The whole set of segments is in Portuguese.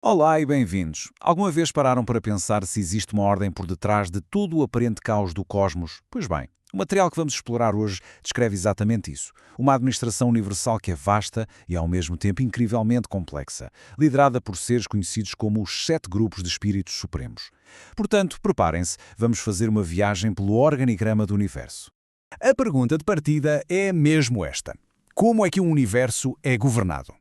Olá e bem-vindos. Alguma vez pararam para pensar se existe uma ordem por detrás de todo o aparente caos do cosmos? Pois bem, o material que vamos explorar hoje descreve exatamente isso. Uma administração universal que é vasta e ao mesmo tempo incrivelmente complexa, liderada por seres conhecidos como os sete grupos de espíritos supremos. Portanto, preparem-se, vamos fazer uma viagem pelo organigrama do universo. A pergunta de partida é mesmo esta: como é que o universo é governado?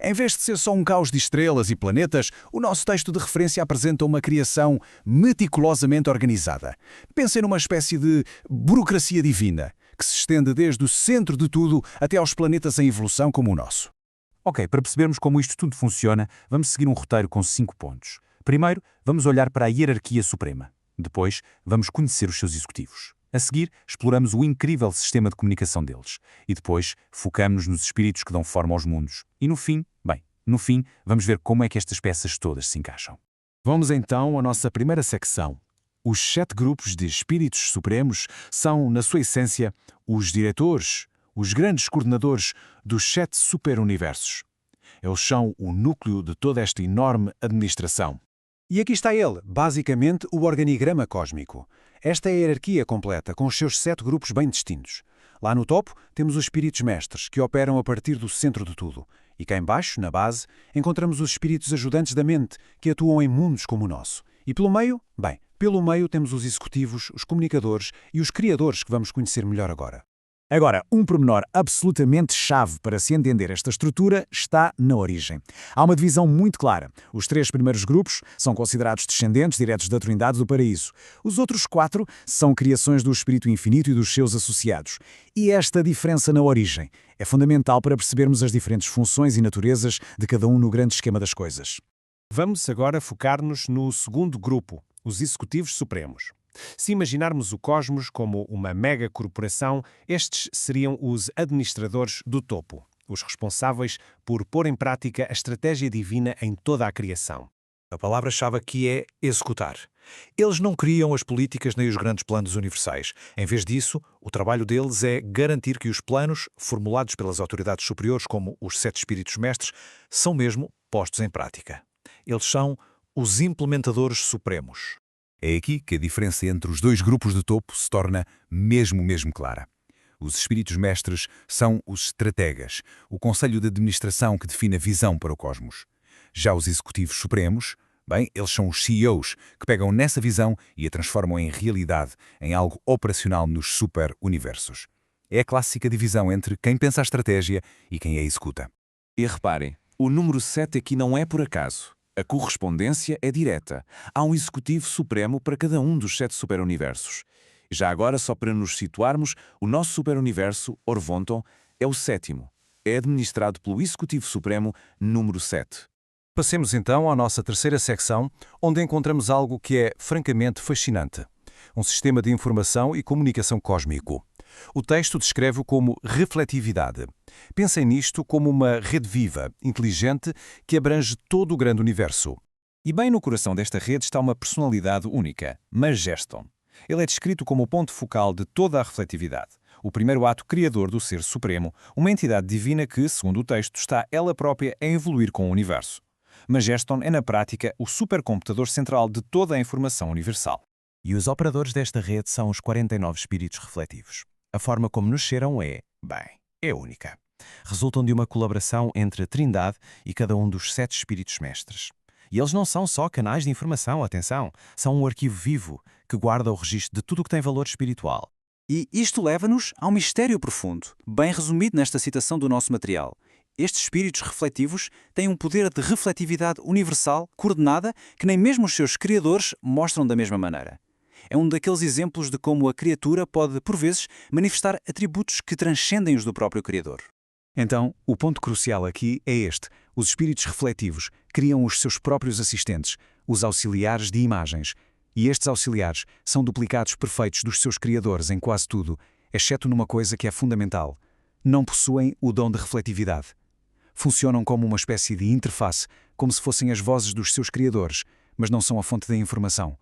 Em vez de ser só um caos de estrelas e planetas, o nosso texto de referência apresenta uma criação meticulosamente organizada. Pensem numa espécie de burocracia divina, que se estende desde o centro de tudo até aos planetas em evolução como o nosso. Ok, para percebermos como isto tudo funciona, vamos seguir um roteiro com 5 pontos. Primeiro, vamos olhar para a hierarquia suprema. Depois, vamos conhecer os seus executivos. A seguir, exploramos o incrível sistema de comunicação deles. E depois, focamos-nos nos espíritos que dão forma aos mundos. E no fim, vamos ver como é que estas peças todas se encaixam. Vamos então à nossa primeira secção. Os sete grupos de espíritos supremos são, na sua essência, os diretores, os grandes coordenadores dos sete superuniversos. Eles são o núcleo de toda esta enorme administração. E aqui está ele, basicamente o organigrama cósmico. Esta é a hierarquia completa, com os seus sete grupos bem distintos. Lá no topo, temos os espíritos mestres, que operam a partir do centro de tudo. E cá embaixo, na base, encontramos os espíritos ajudantes da mente, que atuam em mundos como o nosso. E pelo meio? Bem, pelo meio temos os executivos, os comunicadores e os criadores que vamos conhecer melhor agora. Agora, um pormenor absolutamente chave para se entender esta estrutura está na origem. Há uma divisão muito clara. Os 3 primeiros grupos são considerados descendentes diretos da Trindade do Paraíso. Os outros 4 são criações do Espírito Infinito e dos seus associados. E esta diferença na origem é fundamental para percebermos as diferentes funções e naturezas de cada um no grande esquema das coisas. Vamos agora focar-nos no segundo grupo, os Executivos Supremos. Se imaginarmos o cosmos como uma mega-corporação, estes seriam os administradores do topo, os responsáveis por pôr em prática a estratégia divina em toda a criação. A palavra-chave aqui é executar. Eles não criam as políticas nem os grandes planos universais. Em vez disso, o trabalho deles é garantir que os planos, formulados pelas autoridades superiores como os 7 espíritos mestres, são mesmo postos em prática. Eles são os implementadores supremos. É aqui que a diferença entre os dois grupos de topo se torna mesmo clara. Os espíritos mestres são os estrategas, o conselho de administração que define a visão para o cosmos. Já os executivos supremos, eles são os CEOs que pegam nessa visão e a transformam em realidade, em algo operacional nos super-universos. É a clássica divisão entre quem pensa a estratégia e quem a executa. E reparem, o número 7 aqui não é por acaso. A correspondência é direta. Há um executivo supremo para cada um dos 7 superuniversos. Já agora, só para nos situarmos, o nosso superuniverso, Orvonton, é o 7º. É administrado pelo executivo supremo número 7. Passemos então à nossa terceira secção, onde encontramos algo que é francamente fascinante. Um sistema de informação e comunicação cósmico. O texto descreve-o como refletividade. Pensem nisto como uma rede viva, inteligente, que abrange todo o grande universo. E bem no coração desta rede está uma personalidade única, Majeston. Ele é descrito como o ponto focal de toda a refletividade, o primeiro ato criador do Ser Supremo, uma entidade divina que, segundo o texto, está ela própria a evoluir com o universo. Majeston é, na prática, o supercomputador central de toda a informação universal. E os operadores desta rede são os 49 espíritos refletivos. A forma como nasceram é única. Resultam de uma colaboração entre a Trindade e cada um dos 7 espíritos mestres. E eles não são só canais de informação, atenção, são um arquivo vivo que guarda o registro de tudo o que tem valor espiritual. E isto leva-nos a um mistério profundo, bem resumido nesta citação do nosso material. Estes espíritos refletivos têm um poder de refletividade universal, coordenada, que nem mesmo os seus criadores mostram da mesma maneira. É um daqueles exemplos de como a criatura pode, por vezes, manifestar atributos que transcendem os do próprio Criador. Então, o ponto crucial aqui é este. Os espíritos refletivos criam os seus próprios assistentes, os auxiliares de imagens. E estes auxiliares são duplicados perfeitos dos seus criadores em quase tudo, exceto numa coisa que é fundamental. Não possuem o dom de refletividade. Funcionam como uma espécie de interface, como se fossem as vozes dos seus criadores, mas não são a fonte da informação.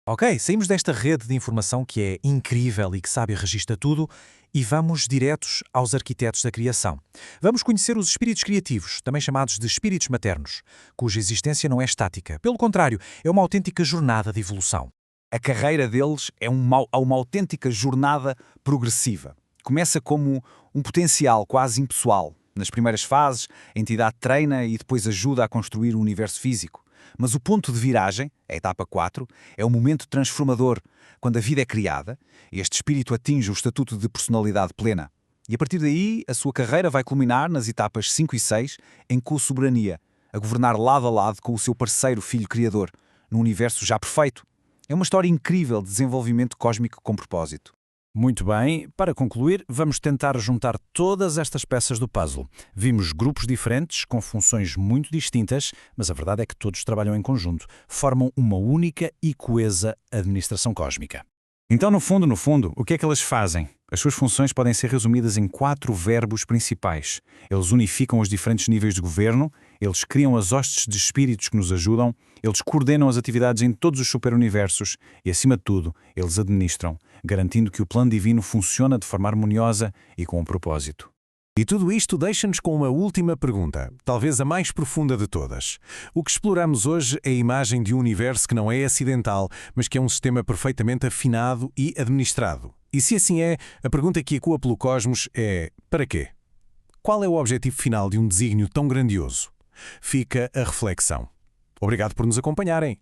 Ok, saímos desta rede de informação que é incrível e que sabe e registra tudo e vamos diretos aos arquitetos da criação. Vamos conhecer os espíritos criativos, também chamados de espíritos maternos, cuja existência não é estática. Pelo contrário, é uma autêntica jornada de evolução. A carreira deles é uma autêntica jornada progressiva. Começa como um potencial quase impessoal. Nas primeiras fases, a entidade treina e depois ajuda a construir o universo físico. Mas o ponto de viragem, a etapa 4, é o momento transformador, quando a vida é criada, este espírito atinge o estatuto de personalidade plena. E a partir daí, a sua carreira vai culminar nas etapas 5 e 6, em co-soberania, a governar lado a lado com o seu parceiro filho criador, num universo já perfeito. É uma história incrível de desenvolvimento cósmico com propósito. Muito bem, para concluir, vamos tentar juntar todas estas peças do puzzle. Vimos grupos diferentes, com funções muito distintas, mas a verdade é que todos trabalham em conjunto, formam uma única e coesa administração cósmica. Então, no fundo, o que é que elas fazem? As suas funções podem ser resumidas em 4 verbos principais. Eles unificam os diferentes níveis de governo, eles criam as hostes de espíritos que nos ajudam, eles coordenam as atividades em todos os superuniversos e, acima de tudo, eles administram, garantindo que o plano divino funciona de forma harmoniosa e com um propósito. E tudo isto deixa-nos com uma última pergunta, talvez a mais profunda de todas. O que exploramos hoje é a imagem de um universo que não é acidental, mas que é um sistema perfeitamente afinado e administrado. E se assim é, a pergunta que ecoa pelo cosmos é: para quê? Qual é o objetivo final de um desígnio tão grandioso? Fica a reflexão. Obrigado por nos acompanharem.